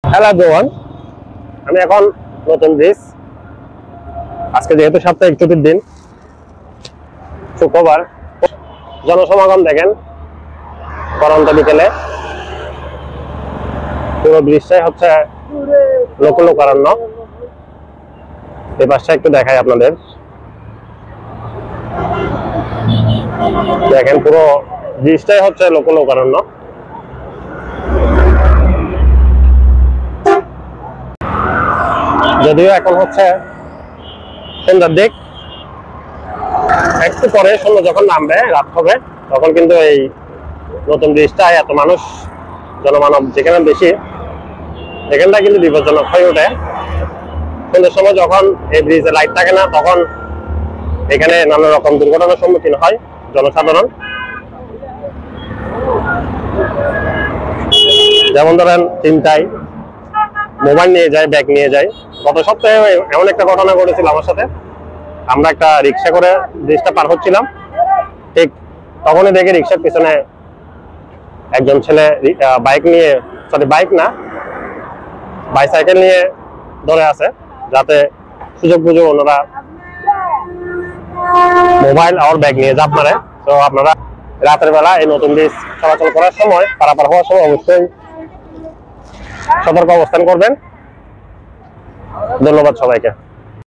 Hello everyone, আমি এখন নতুন ব্রিজ। আজকে যেহেতু সাপ্তাহিক ছুটির দিন, শুক্রবার, জনসমাগম দেখেন পড়ন্ত বিকেলে। পুরো ব্রিজটাই হচ্ছে লোকারণ্য। এই পাশটা একটু দেখাই আপনাদের। দেখেন পুরো ব্রিজটাই হচ্ছে লোকারণ্য। যদিও এখন হচ্ছে সন্ধ্যার দিক, একটু পরে সন্ধ্যা যখন নামবে, রাত হবে, তখন কিন্তু এই নতুন ব্রিজটায় এত মানুষ, জনমানব যেখানে বেশি, এখানটা কিন্তু বিপজ্জনক হয়ে ওঠে। সন্ধ্যার সময় যখন এই ব্রিজে লাইট থাকে না, তখন এখানে নানা রকম দুর্ঘটনার সম্মুখীন হয় জনসাধারণ। যেমন ধরেন চিন্তায় মোবাইল নিয়ে যায়, ব্যাগ নিয়ে যায়। গত সপ্তাহে এমন একটা ঘটনা ঘটেছিল আমার সাথে। আমরা একটা রিক্সা করে ব্রিজটা পার হচ্ছিলাম, ঠিক তখনই দেখি রিক্সার পিছনে একজন ছেলে বাইক নিয়ে, বাইক না, বাইসাইকেল নিয়ে ধরে আছে, যাতে সুযোগ বুঝে ওনারা মোবাইল আর ব্যাগ নিয়ে ঝাঁপ মারে। তো আপনারা রাতের বেলা এই নতুন ব্রিজ চলাচল করার সময়, পারাপার হওয়ার সময় অবশ্যই সতর্ক অবস্থান করবেন। ধন্যবাদ সবাইকে।